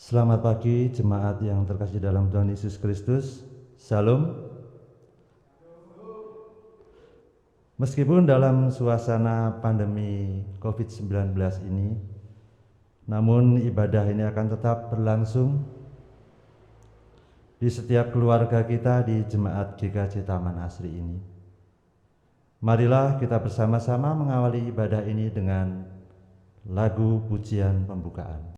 Selamat pagi jemaat yang terkasih dalam Tuhan Yesus Kristus. Shalom. Meskipun dalam suasana pandemi COVID-19 ini, namun ibadah ini akan tetap berlangsung di setiap keluarga kita di Jemaat GKJ Taman Asri ini. Marilah kita bersama-sama mengawali ibadah ini dengan lagu pujian pembukaan.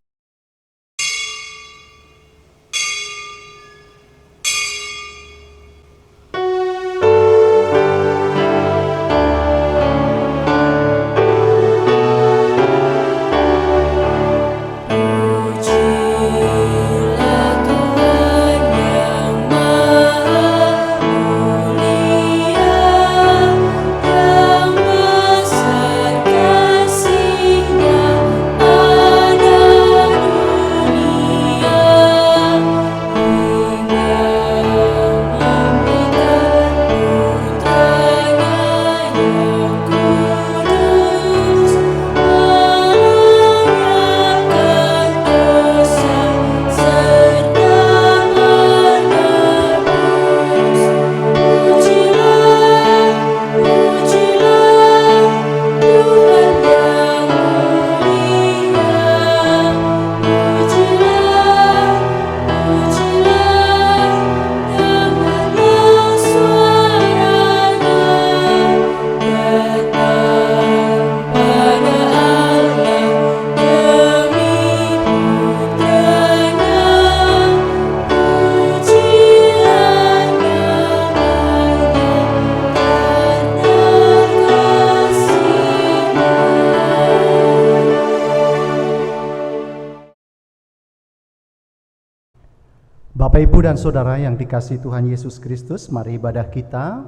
Bapak, Ibu, dan Saudara yang dikasihi Tuhan Yesus Kristus, mari ibadah kita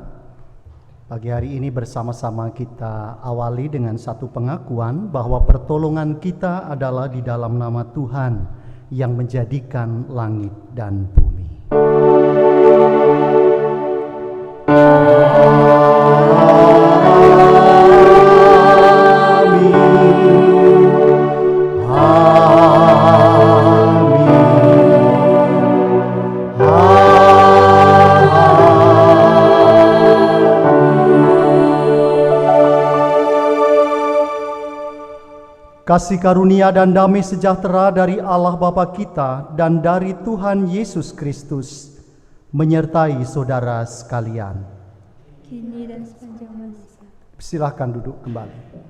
pagi hari ini bersama-sama kita awali dengan satu pengakuan bahwa pertolongan kita adalah di dalam nama Tuhan yang menjadikan langit dan bumi. Kasih karunia dan damai sejahtera dari Allah Bapa kita dan dari Tuhan Yesus Kristus menyertai saudara sekalian. Kini dan sepanjang masa. Silakan duduk kembali.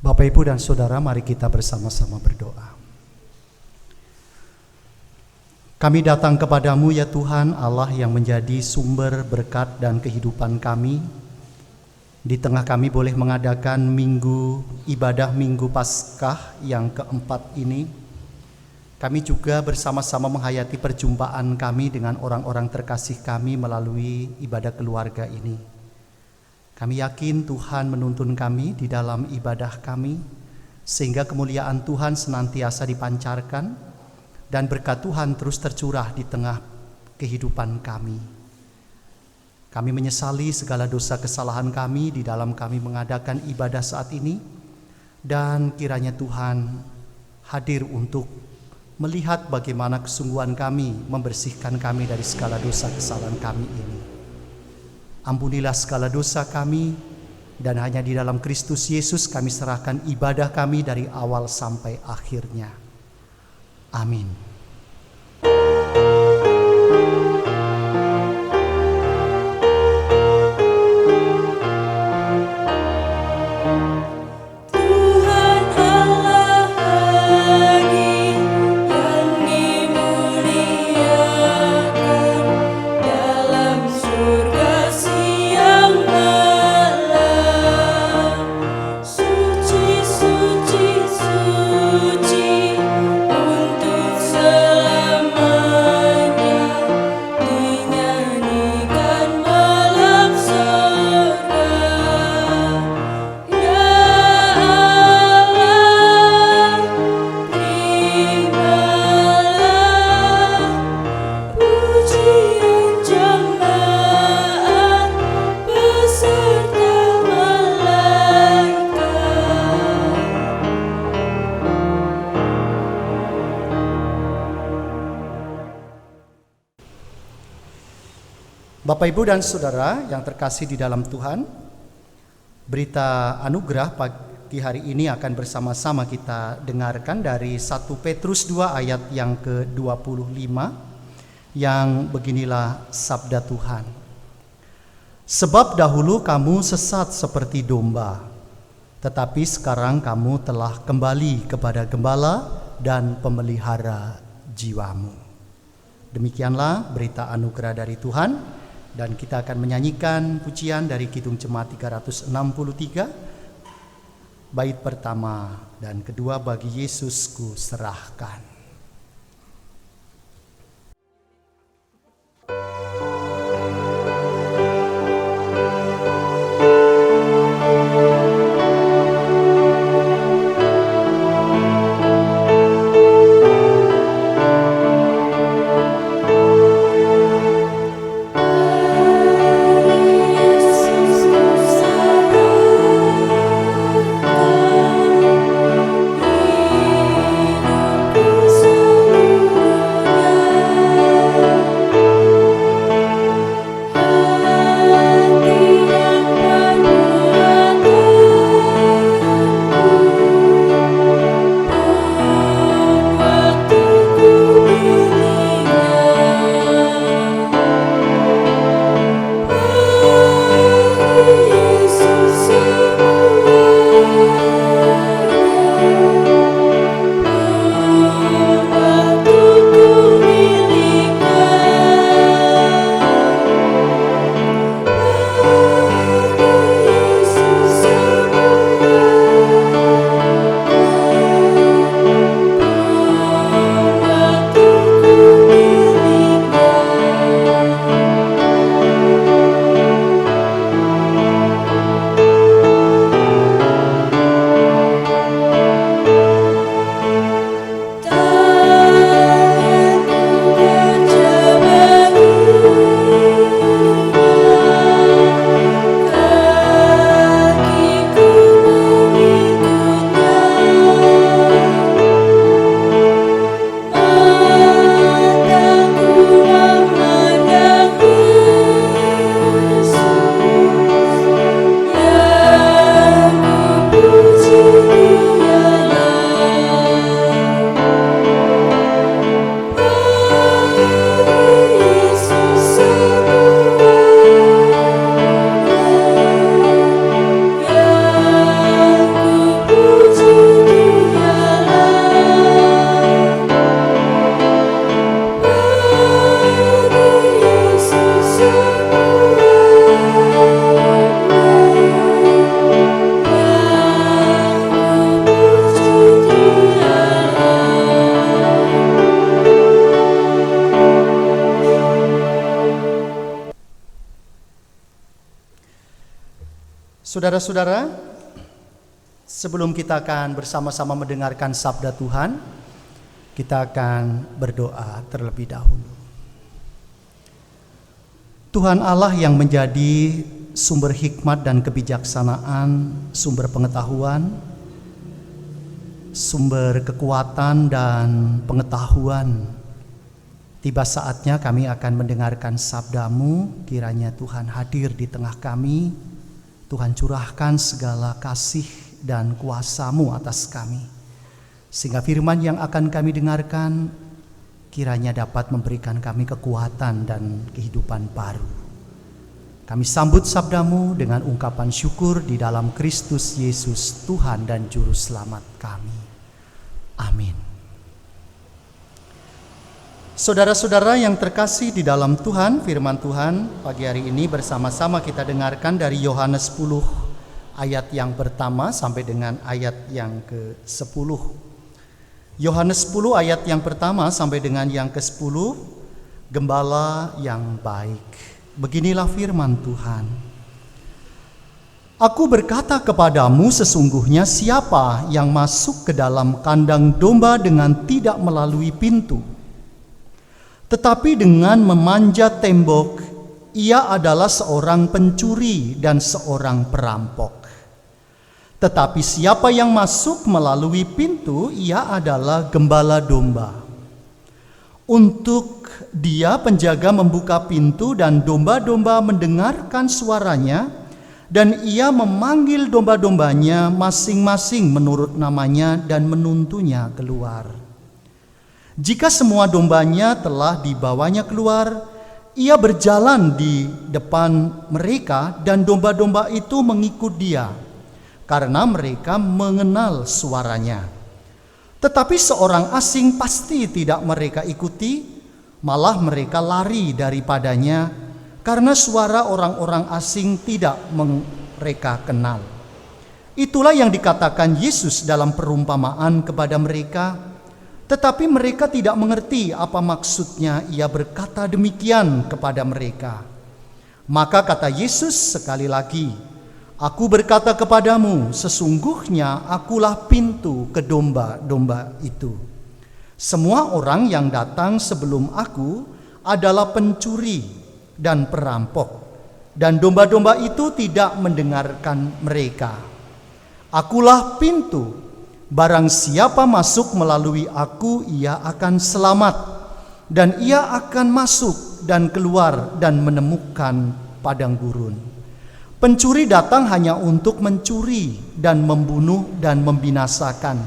Bapak, Ibu, dan Saudara, mari kita bersama-sama berdoa. Kami datang kepadamu ya Tuhan Allah yang menjadi sumber berkat dan kehidupan kami. Di tengah kami boleh mengadakan ibadah Minggu Paskah yang keempat ini. Kami juga bersama-sama menghayati perjumpaan kami dengan orang-orang terkasih kami melalui ibadah keluarga ini. Kami yakin Tuhan menuntun kami di dalam ibadah kami, sehingga kemuliaan Tuhan senantiasa dipancarkan dan berkat Tuhan terus tercurah di tengah kehidupan kami. Kami menyesali segala dosa kesalahan kami di dalam kami mengadakan ibadah saat ini, dan kiranya Tuhan hadir untuk melihat bagaimana kesungguhan kami membersihkan kami dari segala dosa kesalahan kami ini. Ampunilah segala dosa kami, dan hanya di dalam Kristus Yesus kami serahkan ibadah kami dari awal sampai akhirnya. Amin. Bapak, Ibu, dan Saudara yang terkasih di dalam Tuhan, berita anugerah pagi hari ini akan bersama-sama kita dengarkan dari 1 Petrus 2 ayat yang ke-25, yang beginilah sabda Tuhan. Sebab dahulu kamu sesat seperti domba, tetapi sekarang kamu telah kembali kepada Gembala dan Pemelihara jiwamu. Demikianlah berita anugerah dari Tuhan. Dan kita akan menyanyikan pujian dari Kidung Jemaat 363, bait pertama dan kedua, bagi Yesus ku serahkan. Saudara-saudara, sebelum kita akan bersama-sama mendengarkan sabda Tuhan, kita akan berdoa terlebih dahulu. Tuhan Allah yang menjadi sumber hikmat dan kebijaksanaan, sumber pengetahuan, sumber kekuatan dan pengetahuan. Tiba saatnya kami akan mendengarkan sabda-Mu. Kiranya Tuhan hadir di tengah kami. Tuhan curahkan segala kasih dan kuasa-Mu atas kami, sehingga firman yang akan kami dengarkan kiranya dapat memberikan kami kekuatan dan kehidupan baru. Kami sambut sabda-Mu dengan ungkapan syukur di dalam Kristus Yesus, Tuhan dan Juru Selamat kami. Amin. Saudara-saudara yang terkasih di dalam Tuhan, firman Tuhan pagi hari ini bersama-sama kita dengarkan dari Yohanes 10 ayat yang pertama sampai dengan ayat yang ke-10. Yohanes 10 ayat yang pertama sampai dengan yang ke-10, Gembala yang baik. Beginilah firman Tuhan. Aku berkata kepadamu, sesungguhnya siapa yang masuk ke dalam kandang domba dengan tidak melalui pintu, tetapi dengan memanjat tembok, ia adalah seorang pencuri dan seorang perampok. Tetapi siapa yang masuk melalui pintu, ia adalah gembala domba. Untuk dia penjaga membuka pintu dan domba-domba mendengarkan suaranya, dan ia memanggil domba-dombanya masing-masing menurut namanya dan menuntunnya keluar. Jika semua dombanya telah dibawanya keluar, ia berjalan di depan mereka dan domba-domba itu mengikut dia, karena mereka mengenal suaranya. Tetapi seorang asing pasti tidak mereka ikuti, malah mereka lari daripadanya, karena suara orang-orang asing tidak mereka kenal. Itulah yang dikatakan Yesus dalam perumpamaan kepada mereka. Tetapi mereka tidak mengerti apa maksudnya ia berkata demikian kepada mereka. Maka kata Yesus sekali lagi, Aku berkata kepadamu, sesungguhnya akulah pintu ke domba-domba itu. Semua orang yang datang sebelum aku adalah pencuri dan perampok, dan domba-domba itu tidak mendengarkan mereka. Akulah pintu. Barang siapa masuk melalui aku, ia akan selamat, dan ia akan masuk dan keluar dan menemukan padang gurun. Pencuri datang hanya untuk mencuri dan membunuh dan membinasakan.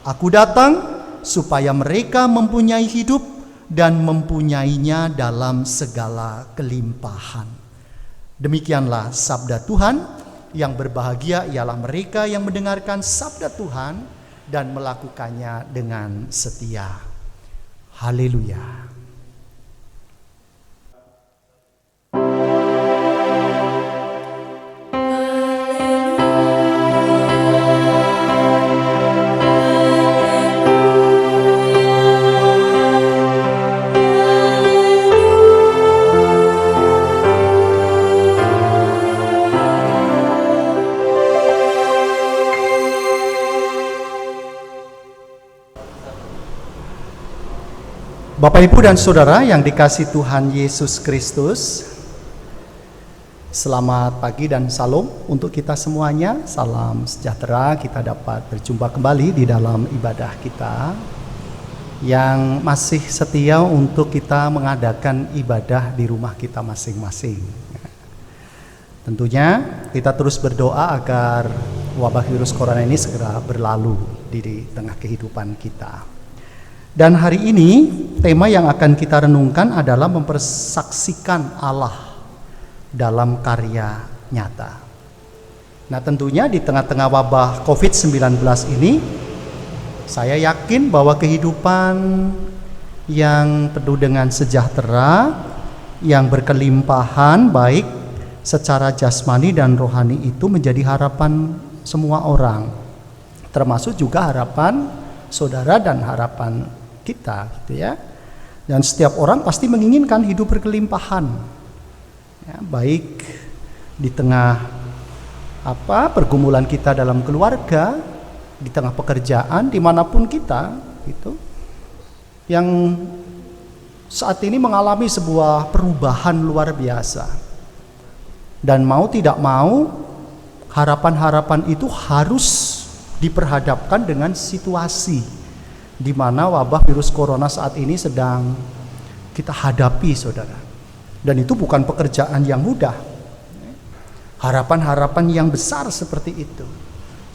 Aku datang supaya mereka mempunyai hidup dan mempunyainya dalam segala kelimpahan. Demikianlah sabda Tuhan. Yang berbahagia ialah mereka yang mendengarkan sabda Tuhan dan melakukannya dengan setia. Haleluya. Bapak, Ibu, dan Saudara yang dikasihi Tuhan Yesus Kristus, selamat pagi dan salam untuk kita semuanya. Salam sejahtera, kita dapat berjumpa kembali di dalam ibadah kita yang masih setia untuk kita mengadakan ibadah di rumah kita masing-masing. Tentunya kita terus berdoa agar wabah virus corona ini segera berlalu di tengah kehidupan kita. Dan hari ini tema yang akan kita renungkan adalah mempersaksikan Allah dalam karya nyata. Nah, tentunya di tengah-tengah wabah COVID-19 ini, saya yakin bahwa kehidupan yang penuh dengan sejahtera, yang berkelimpahan baik secara jasmani dan rohani itu menjadi harapan semua orang, termasuk juga harapan saudara dan harapan kita, gitu ya. Dan setiap orang pasti menginginkan hidup berkelimpahan, ya, baik di tengah pergumulan kita dalam keluarga, di tengah pekerjaan, dimanapun kita, gitu, yang saat ini mengalami sebuah perubahan luar biasa. Dan mau tidak mau, harapan-harapan itu harus diperhadapkan dengan situasi di mana wabah virus corona saat ini sedang kita hadapi, saudara. Dan itu bukan pekerjaan yang mudah. Harapan-harapan yang besar seperti itu.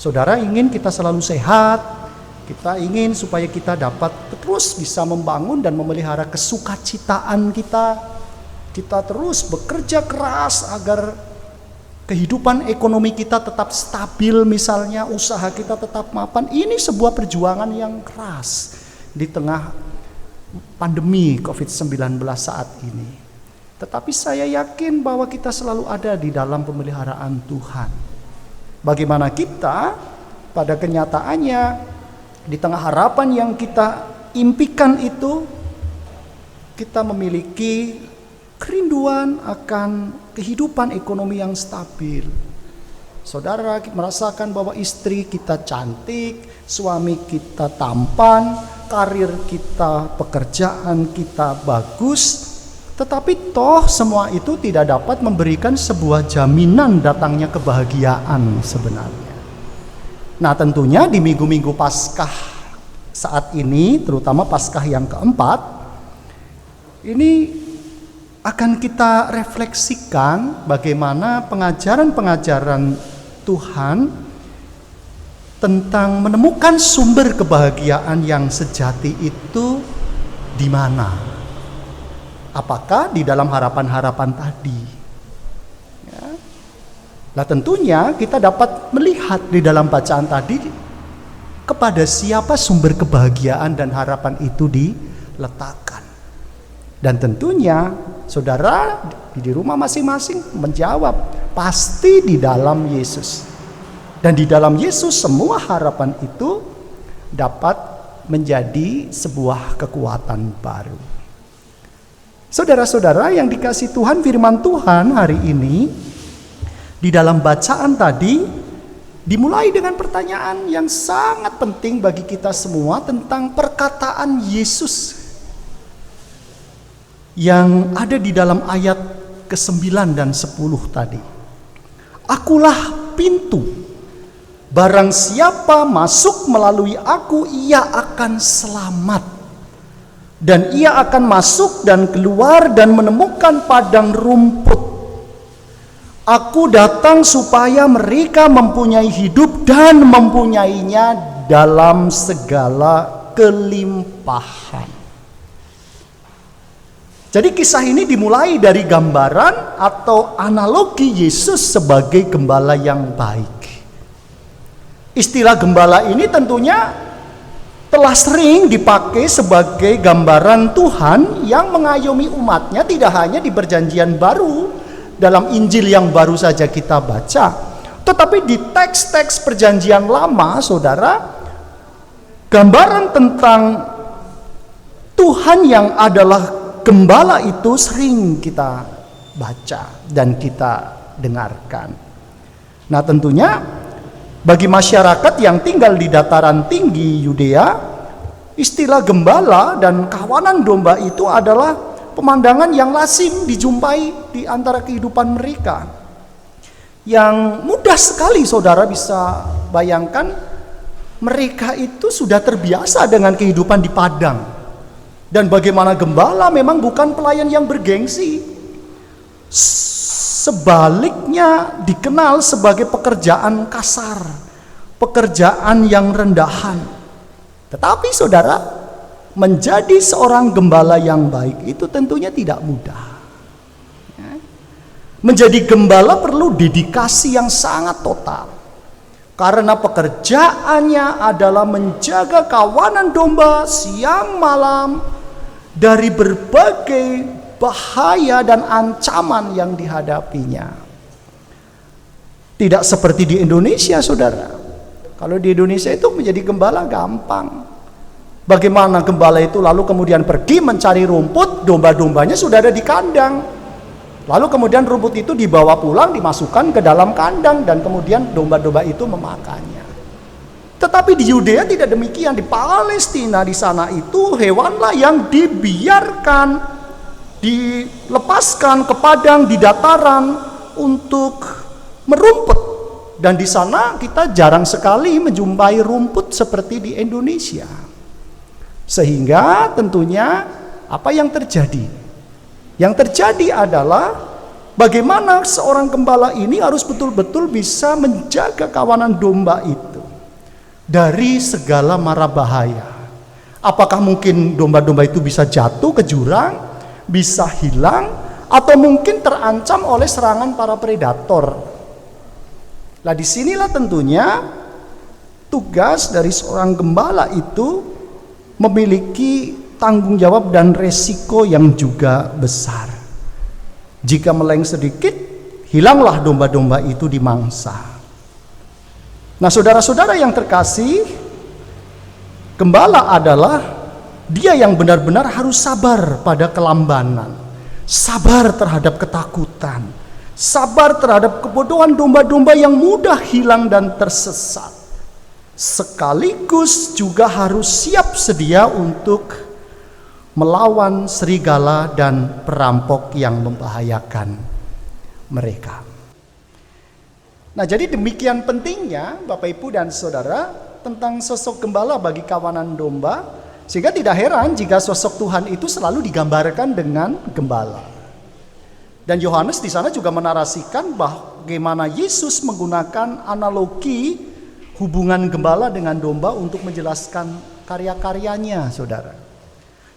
Saudara ingin kita selalu sehat, kita ingin supaya kita dapat terus bisa membangun dan memelihara kesukacitaan kita. Kita terus bekerja keras agar kehidupan ekonomi kita tetap stabil, misalnya usaha kita tetap mapan. Ini sebuah perjuangan yang keras di tengah pandemi COVID-19 saat ini. Tetapi saya yakin bahwa kita selalu ada di dalam pemeliharaan Tuhan. Bagaimana kita pada kenyataannya di tengah harapan yang kita impikan itu, kita memiliki kerinduan akan kehidupan ekonomi yang stabil. Saudara merasakan bahwa istri kita cantik, suami kita tampan, karir kita, pekerjaan kita bagus, tetapi toh semua itu tidak dapat memberikan sebuah jaminan datangnya kebahagiaan sebenarnya. Nah, tentunya di minggu-minggu Paskah saat ini, terutama Paskah yang keempat, ini akan kita refleksikan bagaimana pengajaran-pengajaran Tuhan tentang menemukan sumber kebahagiaan yang sejati itu di mana? Apakah di dalam harapan-harapan tadi? Ya. Nah, tentunya kita dapat melihat di dalam bacaan tadi kepada siapa sumber kebahagiaan dan harapan itu diletakkan. Dan tentunya saudara di rumah masing-masing menjawab, pasti di dalam Yesus. Dan di dalam Yesus semua harapan itu dapat menjadi sebuah kekuatan baru. Saudara-saudara yang dikasihi Tuhan, firman Tuhan hari ini di dalam bacaan tadi dimulai dengan pertanyaan yang sangat penting bagi kita semua tentang perkataan Yesus yang ada di dalam ayat ke-9 dan 10 tadi. Akulah pintu, barang siapa masuk melalui aku, ia akan selamat. Dan ia akan masuk dan keluar dan menemukan padang rumput. Aku datang supaya mereka mempunyai hidup dan mempunyainya dalam segala kelimpahan. Jadi kisah ini dimulai dari gambaran atau analogi Yesus sebagai gembala yang baik. Istilah gembala ini tentunya telah sering dipakai sebagai gambaran Tuhan yang mengayomi umatnya, tidak hanya di Perjanjian Baru dalam Injil yang baru saja kita baca, tetapi di teks-teks Perjanjian Lama, saudara, gambaran tentang Tuhan yang adalah gembala itu sering kita baca dan kita dengarkan. Nah, tentunya bagi masyarakat yang tinggal di dataran tinggi Yudea, istilah gembala dan kawanan domba itu adalah pemandangan yang lazim dijumpai di antara kehidupan mereka. Yang mudah sekali saudara bisa bayangkan, mereka itu sudah terbiasa dengan kehidupan di padang. Dan bagaimana gembala memang bukan pelayan yang bergengsi. Sebaliknya dikenal sebagai pekerjaan kasar, pekerjaan yang rendahan. Tetapi saudara, menjadi seorang gembala yang baik itu tentunya tidak mudah. Menjadi gembala perlu dedikasi yang sangat total. Karena pekerjaannya adalah menjaga kawanan domba siang malam dari berbagai bahaya dan ancaman yang dihadapinya. Tidak seperti di Indonesia, saudara. Kalau di Indonesia itu menjadi gembala gampang. Bagaimana gembala itu lalu kemudian pergi mencari rumput, domba-dombanya sudah ada di kandang. Lalu kemudian rumput itu dibawa pulang, dimasukkan ke dalam kandang, dan kemudian domba-domba itu memakannya. Tetapi di Yudea tidak demikian. Di Palestina di sana itu hewanlah yang dibiarkan, dilepaskan ke padang di dataran untuk merumput Dan di sana kita jarang sekali menjumpai rumput seperti di Indonesia. Sehingga tentunya apa yang terjadi? Yang terjadi adalah bagaimana seorang gembala ini harus betul-betul bisa menjaga kawanan domba itu dari segala mara bahaya. Apakah mungkin domba-domba itu bisa jatuh ke jurang, bisa hilang, atau mungkin terancam oleh serangan para predator. Nah, disinilah tentunya tugas dari seorang gembala itu memiliki tanggung jawab dan resiko yang juga besar. Jika meleng sedikit, hilanglah domba-domba itu dimangsa. Nah, saudara-saudara yang terkasih, gembala adalah dia yang benar-benar harus sabar pada kelambanan, sabar terhadap ketakutan, sabar terhadap kebodohan domba-domba yang mudah hilang dan tersesat. Sekaligus juga harus siap sedia untuk melawan serigala dan perampok yang membahayakan mereka. Nah, jadi demikian pentingnya Bapak Ibu dan Saudara tentang sosok gembala bagi kawanan domba, sehingga tidak heran jika sosok Tuhan itu selalu digambarkan dengan gembala. Dan Yohanes di sana juga menarasikan bagaimana Yesus menggunakan analogi hubungan gembala dengan domba untuk menjelaskan karya-karyanya, saudara.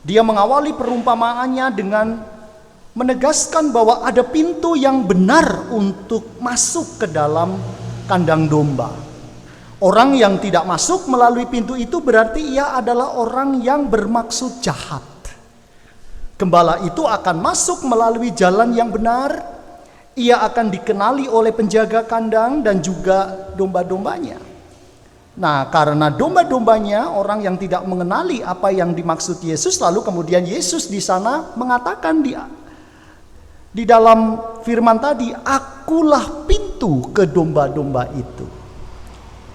Dia mengawali perumpamaannya dengan menegaskan bahwa ada pintu yang benar untuk masuk ke dalam kandang domba. Orang yang tidak masuk melalui pintu itu berarti ia adalah orang yang bermaksud jahat. Gembala itu akan masuk melalui jalan yang benar. Ia akan dikenali oleh penjaga kandang dan juga domba-dombanya. Nah, karena domba-dombanya orang yang tidak mengenali apa yang dimaksud Yesus, lalu kemudian Yesus di sana mengatakan di dalam firman tadi, akulah pintu ke domba-domba itu.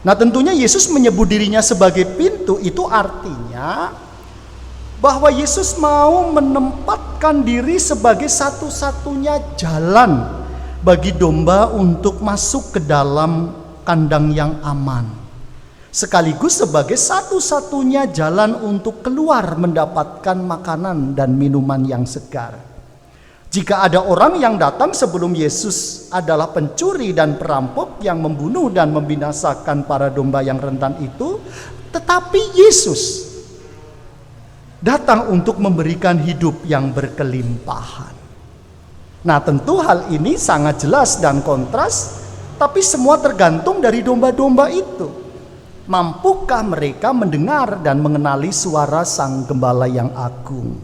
Nah, tentunya Yesus menyebut dirinya sebagai pintu, itu artinya bahwa Yesus mau menempatkan diri sebagai satu-satunya jalan bagi domba untuk masuk ke dalam kandang yang aman. Sekaligus sebagai satu-satunya jalan untuk keluar mendapatkan makanan dan minuman yang segar. Jika ada orang yang datang sebelum Yesus adalah pencuri dan perampok yang membunuh dan membinasakan para domba yang rentan itu, tetapi Yesus datang untuk memberikan hidup yang berkelimpahan. Nah, tentu hal ini sangat jelas dan kontras, tapi semua tergantung dari domba-domba itu. Mampukah mereka mendengar dan mengenali suara Sang Gembala yang agung?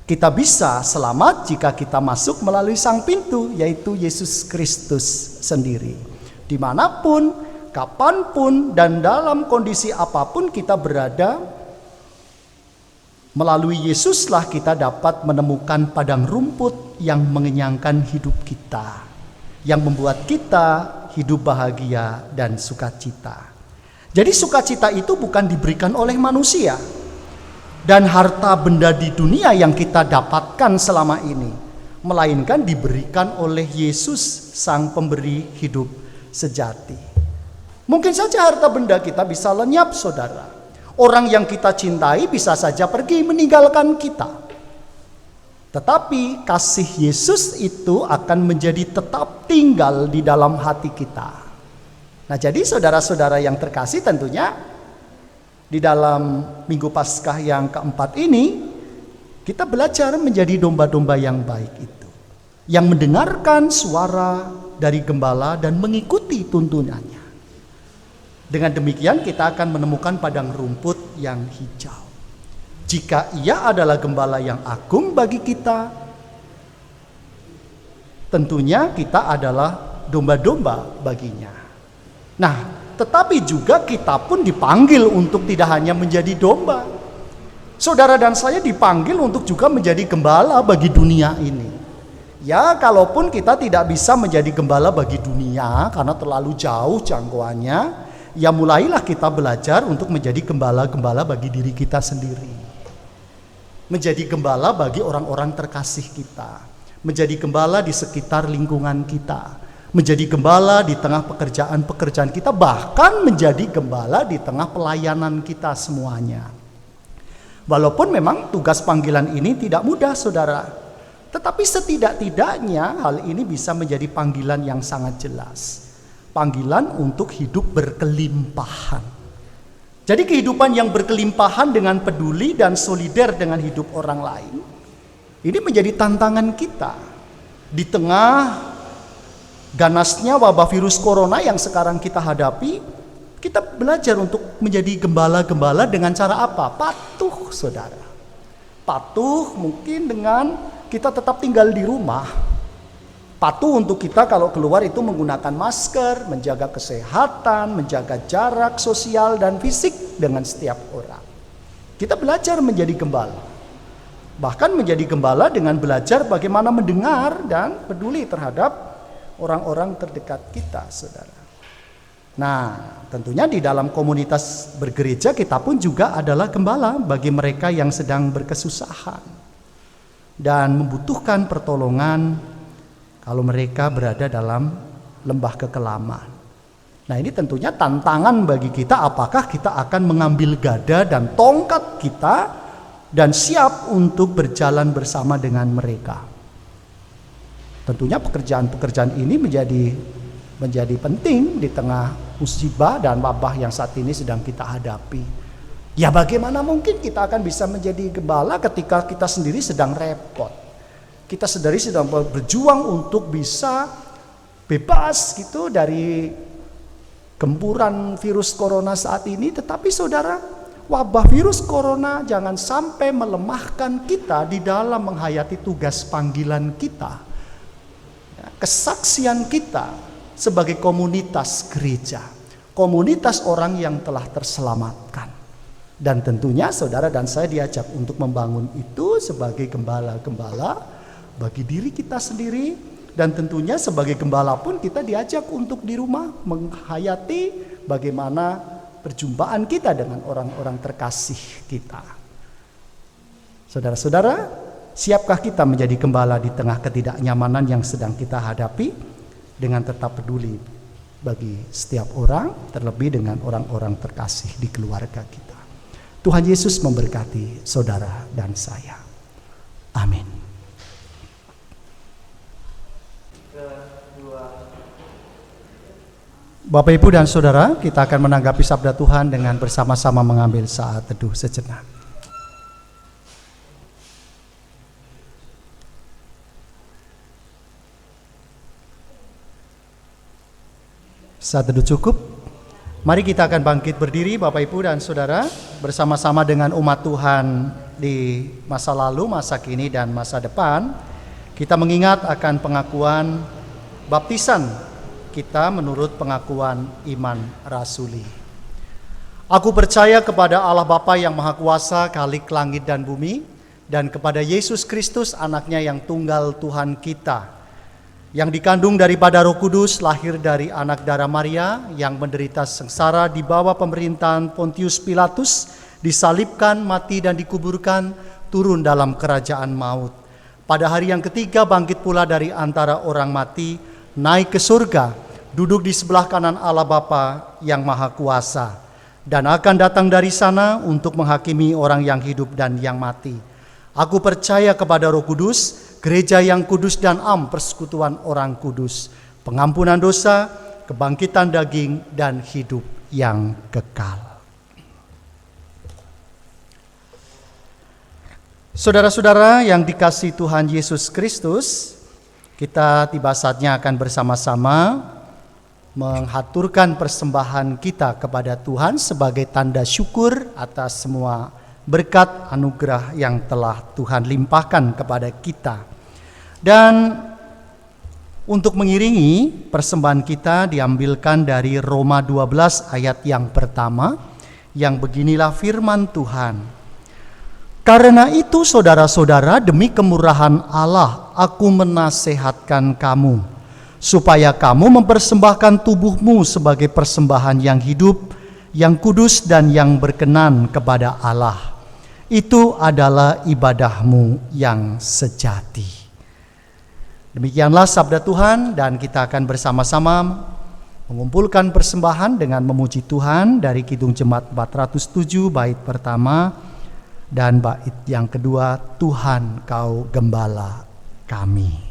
Kita bisa selamat jika kita masuk melalui sang pintu, yaitu Yesus Kristus sendiri. Dimanapun, kapanpun, dan dalam kondisi apapun kita berada, melalui Yesuslah kita dapat menemukan padang rumput yang mengenyangkan hidup kita, yang membuat kita hidup bahagia dan sukacita. Jadi sukacita itu bukan diberikan oleh manusia, dan harta benda di dunia yang kita dapatkan selama ini, melainkan diberikan oleh Yesus sang pemberi hidup sejati. Mungkin saja harta benda kita bisa lenyap, saudara. Orang yang kita cintai bisa saja pergi meninggalkan kita. Tetapi kasih Yesus itu akan menjadi tetap tinggal di dalam hati kita. Nah, jadi saudara-saudara yang terkasih, tentunya di dalam Minggu Paskah yang keempat ini kita belajar menjadi domba-domba yang baik itu, yang mendengarkan suara dari gembala dan mengikuti tuntunannya. Dengan demikian kita akan menemukan padang rumput yang hijau. Jika ia adalah gembala yang agung bagi kita, tentunya kita adalah domba-domba baginya. Nah, tetapi juga kita pun dipanggil untuk tidak hanya menjadi domba. Saudara dan saya dipanggil untuk juga menjadi gembala bagi dunia ini. Ya, kalaupun kita tidak bisa menjadi gembala bagi dunia karena terlalu jauh jangkauannya, ya mulailah kita belajar untuk menjadi gembala-gembala bagi diri kita sendiri. Menjadi gembala bagi orang-orang terkasih kita. Menjadi gembala di sekitar lingkungan kita. menjadi gembala di tengah pekerjaan-pekerjaan kita, bahkan menjadi gembala di tengah pelayanan kita semuanya. Walaupun memang tugas panggilan ini tidak mudah, saudara, tetapi setidak-tidaknya hal ini bisa menjadi panggilan yang sangat jelas. Panggilan untuk hidup berkelimpahan. Jadi kehidupan yang berkelimpahan dengan peduli dan solider dengan hidup orang lain, ini menjadi tantangan kita di tengah ganasnya wabah virus corona yang sekarang kita hadapi. Kita belajar untuk menjadi gembala-gembala dengan cara apa? Patuh, saudara. Patuh mungkin dengan kita tetap tinggal di rumah. Patuh untuk kita kalau keluar itu menggunakan masker, menjaga kesehatan, menjaga jarak sosial dan fisik dengan setiap orang. Kita belajar menjadi gembala. Bahkan menjadi gembala dengan belajar bagaimana mendengar dan peduli terhadap orang-orang terdekat kita, saudara. Nah, tentunya di dalam komunitas bergereja kita pun juga adalah gembala bagi mereka yang sedang berkesusahan dan membutuhkan pertolongan kalau mereka berada dalam lembah kekelaman. Nah, ini tentunya tantangan bagi kita, apakah kita akan mengambil gada dan tongkat kita dan siap untuk berjalan bersama dengan mereka. Tentunya pekerjaan-pekerjaan ini menjadi penting di tengah musibah dan wabah yang saat ini sedang kita hadapi. Ya, bagaimana mungkin kita akan bisa menjadi gembala ketika kita sendiri sedang repot. Kita sendiri sedang berjuang untuk bisa bebas gitu dari gempuran virus corona saat ini. Tetapi saudara, wabah virus corona jangan sampai melemahkan kita di dalam menghayati tugas panggilan kita, kesaksian kita sebagai komunitas gereja, komunitas orang yang telah terselamatkan. Dan tentunya saudara dan saya diajak untuk membangun itu sebagai gembala-gembala bagi diri kita sendiri, dan tentunya sebagai gembala pun kita diajak untuk di rumah menghayati bagaimana perjumpaan kita dengan orang-orang terkasih kita. Saudara-saudara, siapkah kita menjadi gembala di tengah ketidaknyamanan yang sedang kita hadapi dengan tetap peduli bagi setiap orang, terlebih dengan orang-orang terkasih di keluarga kita. Tuhan Yesus memberkati saudara dan saya. Amin. Bapak, Ibu, dan Saudara, kita akan menanggapi sabda Tuhan dengan bersama-sama mengambil saat teduh sejenak. Saat teduh cukup, mari kita akan bangkit berdiri, Bapak, Ibu, dan Saudara, bersama-sama dengan umat Tuhan di masa lalu, masa kini, dan masa depan. Kita mengingat akan pengakuan baptisan kita menurut pengakuan iman rasuli. Aku percaya kepada Allah Bapa yang Maha Kuasa, Khalik langit dan bumi, dan kepada Yesus Kristus, anaknya yang tunggal Tuhan kita, yang dikandung daripada Roh Kudus, lahir dari anak darah Maria, yang menderita sengsara di bawah pemerintahan Pontius Pilatus, disalibkan, mati dan dikuburkan, turun dalam kerajaan maut. Pada hari yang ketiga bangkit pula dari antara orang mati, naik ke surga, duduk di sebelah kanan Allah Bapa yang Maha Kuasa, dan akan datang dari sana untuk menghakimi orang yang hidup dan yang mati. Aku percaya kepada Roh Kudus, gereja yang kudus dan am, persekutuan orang kudus, pengampunan dosa, kebangkitan daging, dan hidup yang kekal. Saudara-saudara yang dikasihi Tuhan Yesus Kristus, kita tiba saatnya akan bersama-sama menghaturkan persembahan kita kepada Tuhan sebagai tanda syukur atas semua berkat anugerah yang telah Tuhan limpahkan kepada kita. Dan untuk mengiringi persembahan kita diambilkan dari Roma 12 ayat yang pertama, yang beginilah firman Tuhan. Karena itu saudara-saudara, demi kemurahan Allah aku menasehatkan kamu, supaya kamu mempersembahkan tubuhmu sebagai persembahan yang hidup, yang kudus dan yang berkenan kepada Allah. Itu adalah ibadahmu yang sejati. Demikianlah sabda Tuhan, dan kita akan bersama-sama mengumpulkan persembahan dengan memuji Tuhan dari Kidung Jemaat 407 bait pertama dan bait yang kedua, Tuhan Kau Gembala kami.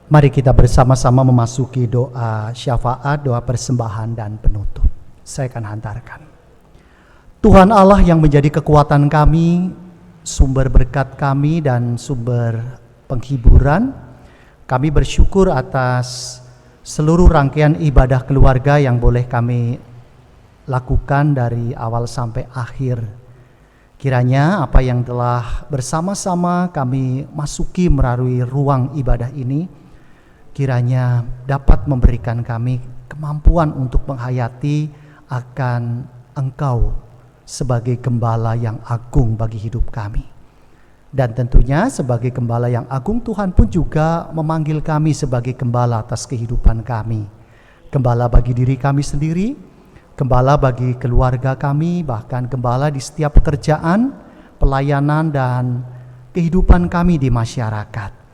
Mari kita bersama-sama memasuki doa syafaat, doa persembahan dan penutup. Saya akan hantarkan. Tuhan Allah yang menjadi kekuatan kami, sumber berkat kami dan sumber penghiburan, kami bersyukur atas seluruh rangkaian ibadah keluarga yang boleh kami lakukan dari awal sampai akhir. Kiranya apa yang telah bersama-sama kami masuki melalui ruang ibadah ini, kiranya dapat memberikan kami kemampuan untuk menghayati akan Engkau sebagai gembala yang agung bagi hidup kami. Dan tentunya sebagai gembala yang agung, Tuhan pun juga memanggil kami sebagai gembala atas kehidupan kami. Gembala bagi diri kami sendiri, gembala bagi keluarga kami, bahkan gembala di setiap pekerjaan, pelayanan dan kehidupan kami di masyarakat.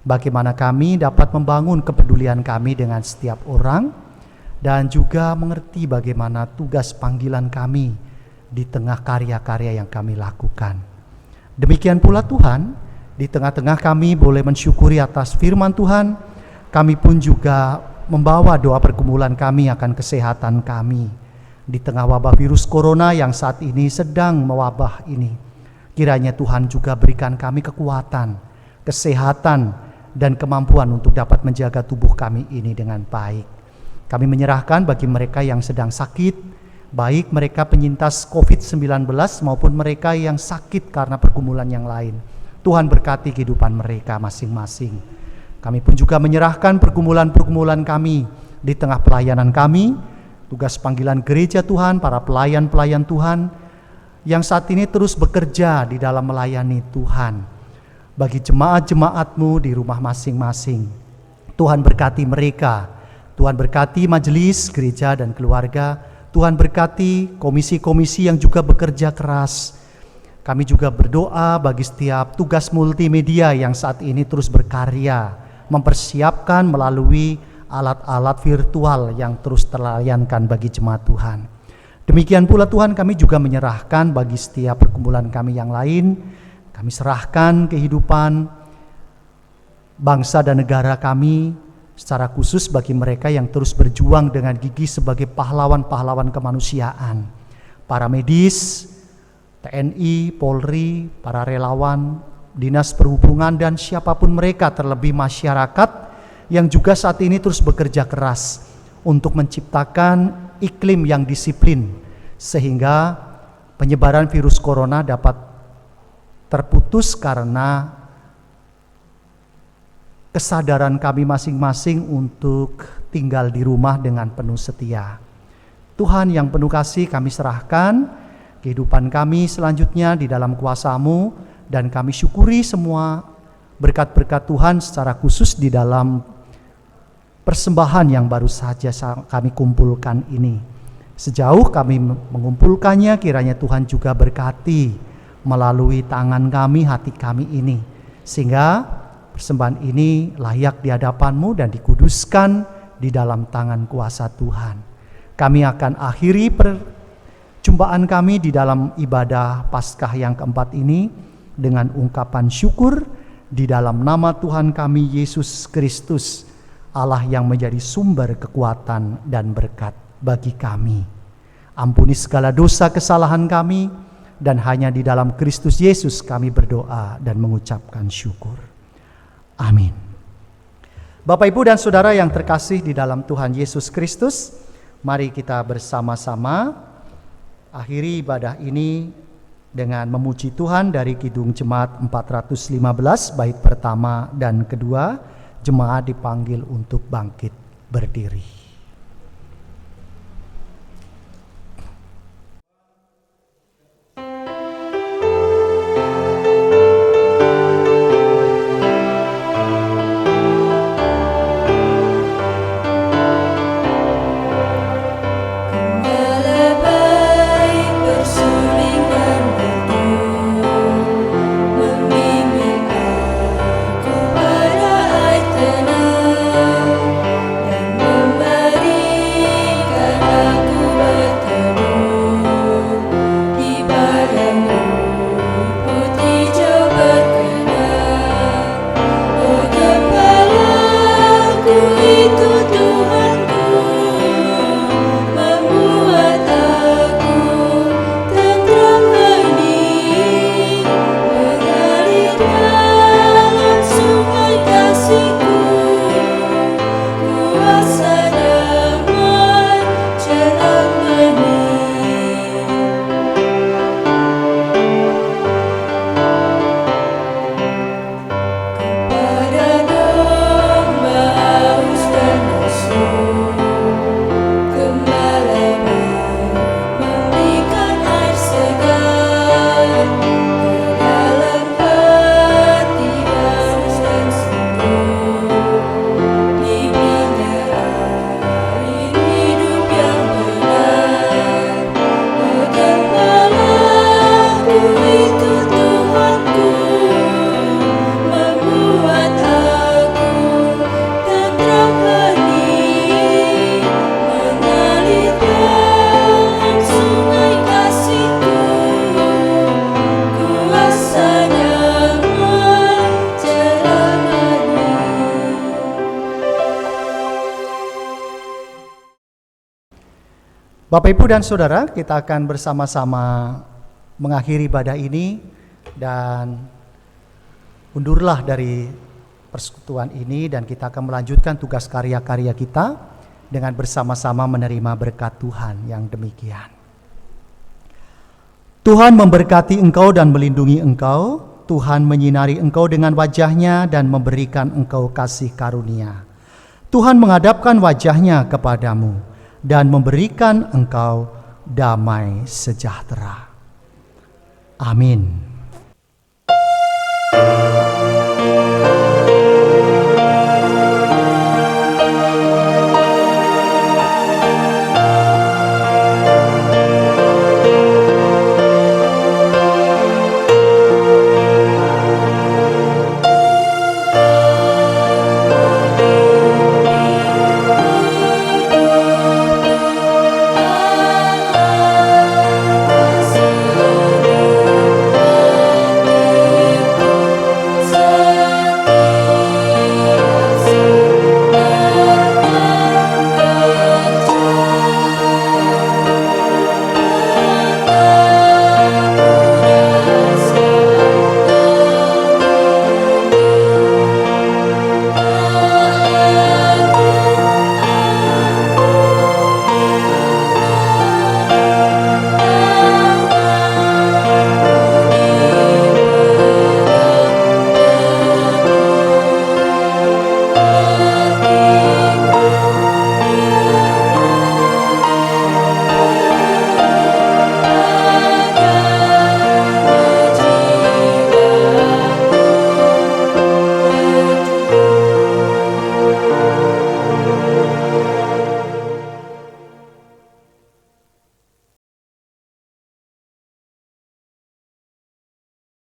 Bagaimana kami dapat membangun kepedulian kami dengan setiap orang dan juga mengerti bagaimana tugas panggilan kami di tengah karya-karya yang kami lakukan. Demikian pula Tuhan, di tengah-tengah kami boleh mensyukuri atas firman Tuhan, kami pun juga membawa doa pergumulan kami akan kesehatan kami di tengah wabah virus corona yang saat ini sedang mewabah ini. Kiranya Tuhan juga berikan kami kekuatan, kesehatan, dan kemampuan untuk dapat menjaga tubuh kami ini dengan baik. Kami menyerahkan bagi mereka yang sedang sakit, baik mereka penyintas COVID-19 maupun mereka yang sakit karena pergumulan yang lain. Tuhan berkati kehidupan mereka masing-masing. Kami pun juga menyerahkan pergumulan-pergumulan kami di tengah pelayanan kami, tugas panggilan gereja Tuhan, para pelayan-pelayan Tuhan yang saat ini terus bekerja di dalam melayani Tuhan. Bagi jemaat-jemaat-Mu di rumah masing-masing, Tuhan berkati mereka, Tuhan berkati majelis, gereja dan keluarga, Tuhan berkati komisi-komisi yang juga bekerja keras. Kami juga berdoa bagi setiap tugas multimedia yang saat ini terus berkarya, mempersiapkan melalui alat-alat virtual yang terus terlayankan bagi jemaat Tuhan. Demikian pula Tuhan, kami juga menyerahkan bagi setiap perkumpulan kami yang lain. Kami serahkan kehidupan bangsa dan negara kami, secara khusus bagi mereka yang terus berjuang dengan gigih sebagai pahlawan-pahlawan kemanusiaan. Para medis, TNI, Polri, para relawan, dinas perhubungan dan siapapun mereka, terlebih masyarakat yang juga saat ini terus bekerja keras untuk menciptakan iklim yang disiplin sehingga penyebaran virus corona dapat terputus karena kesadaran kami masing-masing untuk tinggal di rumah dengan penuh setia. Tuhan yang penuh kasih, kami serahkan kehidupan kami selanjutnya di dalam kuasa-Mu, dan kami syukuri semua berkat-berkat Tuhan secara khusus di dalam persembahan yang baru saja kami kumpulkan ini. Sejauh kami mengumpulkannya, kiranya Tuhan juga berkati melalui tangan kami, hati kami ini, sehingga persembahan ini layak di hadapan-Mu dan dikuduskan di dalam tangan kuasa Tuhan. Kami akan akhiri perjumpaan kami di dalam ibadah Paskah yang keempat ini dengan ungkapan syukur di dalam nama Tuhan kami Yesus Kristus, Allah yang menjadi sumber kekuatan dan berkat bagi kami. Ampuni segala dosa kesalahan kami, dan hanya di dalam Kristus Yesus kami berdoa dan mengucapkan syukur. Amin. Bapak, Ibu, dan Saudara yang terkasih di dalam Tuhan Yesus Kristus, mari kita bersama-sama akhiri ibadah ini dengan memuji Tuhan dari Kidung Jemaat 415 bait pertama dan kedua. Jemaat dipanggil untuk bangkit berdiri. Bapak, Ibu, dan Saudara, kita akan bersama-sama mengakhiri ibadah ini, dan undurlah dari persekutuan ini, dan kita akan melanjutkan tugas karya-karya kita dengan bersama-sama menerima berkat Tuhan yang demikian. Tuhan memberkati engkau dan melindungi engkau. Tuhan menyinari engkau dengan wajah-Nya dan memberikan engkau kasih karunia. Tuhan menghadapkan wajah-Nya kepadamu dan memberikan engkau damai sejahtera. Amin.